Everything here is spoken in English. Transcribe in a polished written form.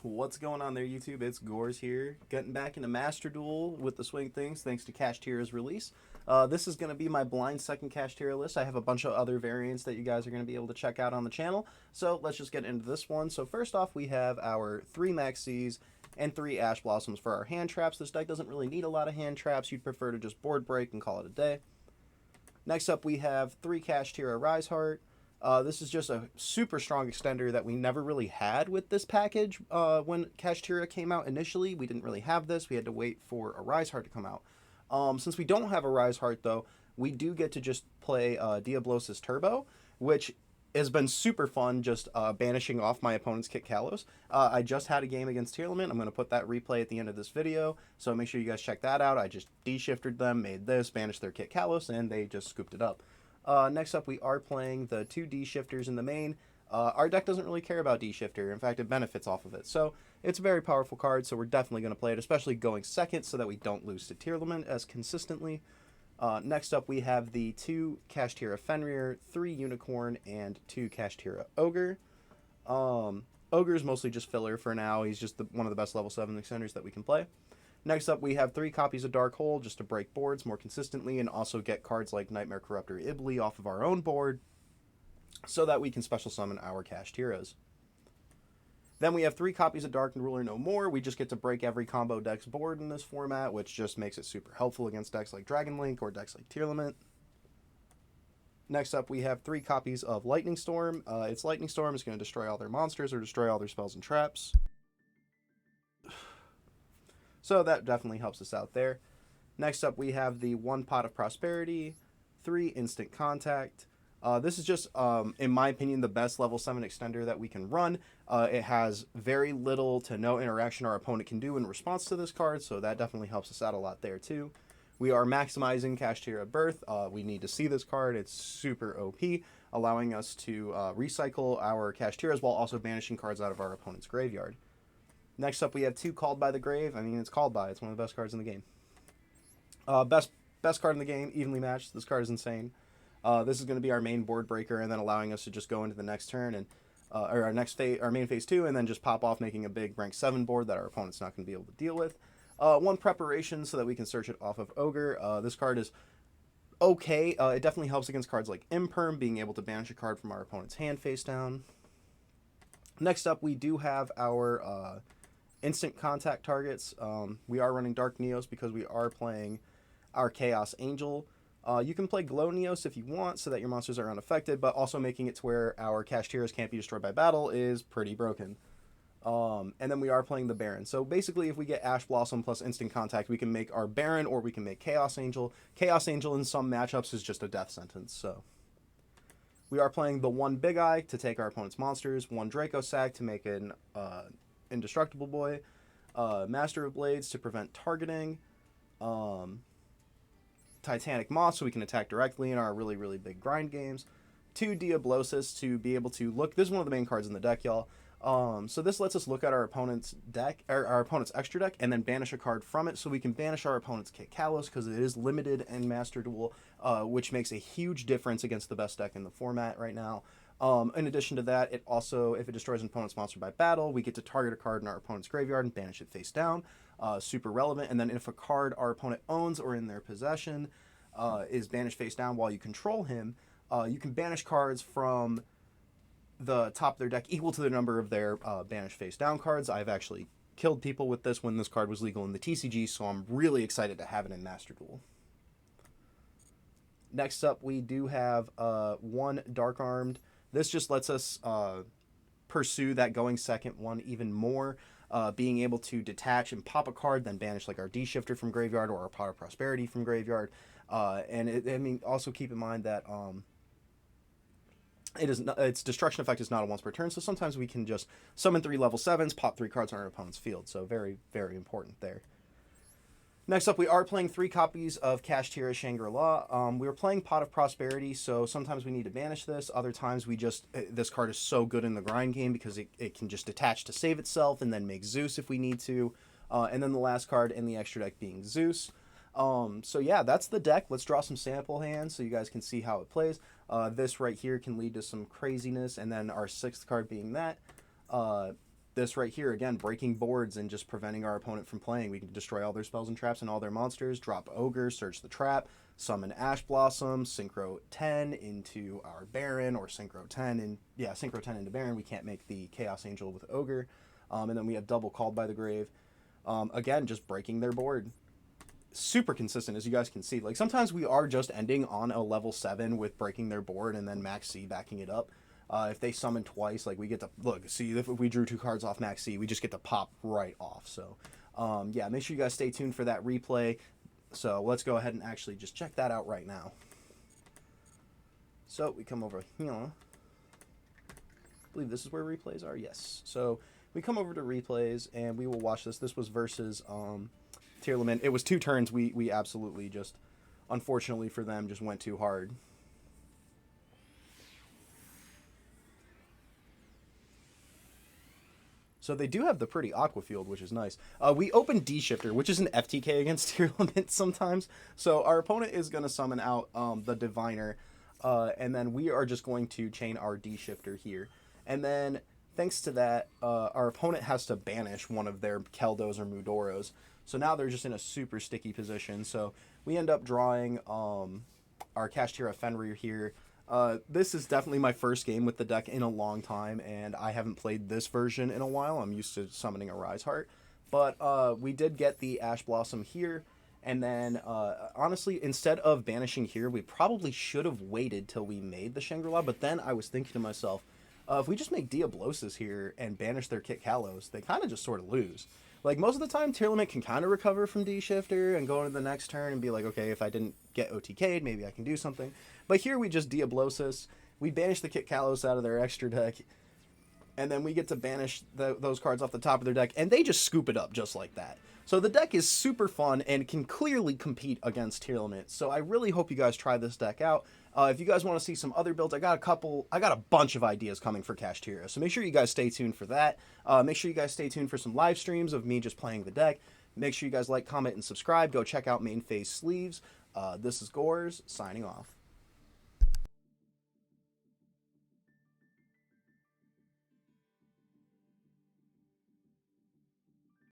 What's going on there, YouTube? It's Gores here, getting back into Master Duel with the swing things thanks to Kashtira's release. This is going to be my blind second Kashtira list. I have a bunch of other variants that you guys are going to be able to check out on the channel, so let's just get into this one. So first off, we have our 3 Maxis and 3 Ash Blossoms for our hand traps. This deck doesn't really need a lot of hand traps. You'd prefer to just board break and call it a day. Next up, we have 3 Kashtira Rise Heart. This is just a super strong extender that we never really had with this package. When Kashtira came out initially, we didn't really have this. We had to wait for a Rise Heart to come out. Since we don't have a Rise Heart, though, we do get to just play Diablosis Turbo, which has been super fun, just banishing off my opponent's Kit Kalos. I just had a game against Tearlament. I'm going to put that replay at the end of this video, so make sure you guys check that out. I just de-shifted them, made this, banished their Kit Kalos, and they just scooped it up. Next up, we are playing the 2 D-Shifters in the main. Our deck doesn't really care about D-Shifter. In fact, it benefits off of it. So it's a very powerful card, so we're definitely going to play it, especially going second so that we don't lose to Tearlament as consistently. Next up, we have the 2 Kashtira Fenrir, 3 Unicorn, and 2 Kashtira Ogre. Ogre is mostly just filler for now. He's just one of the best level 7 extenders that we can play. Next up, we have 3 copies of Dark Hole just to break boards more consistently and also get cards like Nightmare Corruptor Ibli off of our own board so that we can special summon our Kashtiras. Then we have 3 copies of Dark Ruler No More. We just get to break every combo deck's board in this format, which just makes it super helpful against decks like Dragon Link or decks like Tearlament. Next up, we have 3 copies of Lightning Storm. It's Lightning Storm is going to destroy all their monsters or destroy all their spells and traps. So that definitely helps us out there. Next up, we have the 1 Pot of Prosperity, 3 Instant Contact. This is just, in my opinion, the best level 7 extender that we can run. It has very little to no interaction our opponent can do in response to this card, so that definitely helps us out a lot there too. We are maximizing Kashtira Birth. We need to see this card. It's super OP, allowing us to recycle our Kashtiras while also banishing cards out of our opponent's graveyard. Next up, we have 2 Called by the Grave. I mean, it's Called by. It's one of the best cards in the game. Best card in the game, evenly matched. This card is insane. This is going to be our main board breaker, and then allowing us to just go into the next turn and or our main phase 2, and then just pop off, making a big rank 7 board that our opponent's not going to be able to deal with. 1 Preparation so that we can search it off of Ogre. This card is okay. It definitely helps against cards like Imperm, being able to banish a card from our opponent's hand face down. Next up, we do have our instant contact targets. We are running Dark Neos because we are playing our Chaos Angel. You can play Glow Neos if you want so that your monsters are unaffected, but also making it to where our Kashtiras can't be destroyed by battle is pretty broken. And then we are playing the Baron. So basically, if we get Ash Blossom plus instant contact, we can make our Baron or we can make Chaos Angel. Chaos Angel in some matchups is just a death sentence, so... We are playing the 1 Big Eye to take our opponent's monsters, 1 Draco Sack to make an Indestructible Boy, Master of Blades to prevent targeting, Titanic Moth so we can attack directly in our really, really big grind games, 2 Diablosis to be able to look... This is one of the main cards in the deck, y'all. So this lets us look at our opponent's deck, or our opponent's extra deck, and then banish a card from it, so we can banish our opponent's Kit Kalos, because it is limited in Master Duel, which makes a huge difference against the best deck in the format right now. In addition to that, it also, if it destroys an opponent's monster by battle, we get to target a card in our opponent's graveyard and banish it face down. Super relevant. And then if a card our opponent owns or in their possession is banished face down while you control him, you can banish cards from the top of their deck equal to the number of their banished face down cards. I've actually killed people with this when this card was legal in the TCG, so I'm really excited to have it in Master Duel. Next up, we do have 1 Dark Armed. This just lets us pursue that going second one even more, being able to detach and pop a card, then banish like our D-Shifter from graveyard or our Pot of Prosperity from graveyard. Also keep in mind that its destruction effect is not a once per turn, so sometimes we can just summon 3 level 7s, pop 3 cards on our opponent's field, so very, very important there. Next up, we are playing 3 copies of Kashtira Shangri-La. We are playing Pot of Prosperity, so sometimes we need to banish this. Other times this card is so good in the grind game because it can just detach to save itself and then make Zeus if we need to. And then the last card in the extra deck being Zeus. So yeah, that's the deck. Let's draw some sample hands so you guys can see how it plays. This right here can lead to some craziness, and then our 6th card being that. this right here, again, breaking boards and just preventing our opponent from playing. We can destroy all their spells and traps and all their monsters, drop Ogre, search the trap, summon Ash Blossom, Synchro 10 into our Baron, or Synchro 10, and yeah, Synchro 10 into Baron. We can't make the Chaos Angel with Ogre. And then we have double Called by the Grave. Again, just breaking their board. Super consistent, as you guys can see. Like, sometimes we are just ending on a level 7 with breaking their board and then Max C backing it up. If they summon twice, like, we get to, look, see, if we drew 2 cards off Max C, we just get to pop right off. So, yeah, make sure you guys stay tuned for that replay. So, let's go ahead and actually just check that out right now. So, we come over here. I believe this is where replays are. Yes. So, we come over to replays, and we will watch this. This was versus Tearlament. It was 2 turns. We absolutely just, unfortunately for them, just went too hard. So they do have the pretty Aqua Field, which is nice. We open D-Shifter, which is an FTK against Tearlament sometimes. So our opponent is going to summon out the Diviner, and then we are just going to chain our D-Shifter here. And then, thanks to that, our opponent has to banish one of their Keldos or Mudoros. So now they're just in a super sticky position. So we end up drawing our Kashtira Fenrir here. This is definitely my first game with the deck in a long time, and I haven't played this version in a while. I'm used to summoning a Rise Heart. But we did get the Ash Blossom here, and then, honestly, instead of banishing here, we probably should have waited till we made the Shangri-La, but then I was thinking to myself, if we just make Diablosis here and banish their Kit Kalos, they kind of just sort of lose. Like, most of the time, Tearlament can kind of recover from D-Shifter and go into the next turn and be like, okay, if I didn't get OTK'd, maybe I can do something. But here we just Diablosis, we banish the Kit Kalos out of their extra deck, and then we get to banish those cards off the top of their deck, and they just scoop it up just like that. So the deck is super fun and can clearly compete against Tearlament. So I really hope you guys try this deck out. If you guys want to see some other builds, I got a bunch of ideas coming for Kashtira. So make sure you guys stay tuned for that. Make sure you guys stay tuned for some live streams of me just playing the deck. Make sure you guys like, comment, and subscribe. Go check out Main Phase Sleeves. This is Gores, signing off.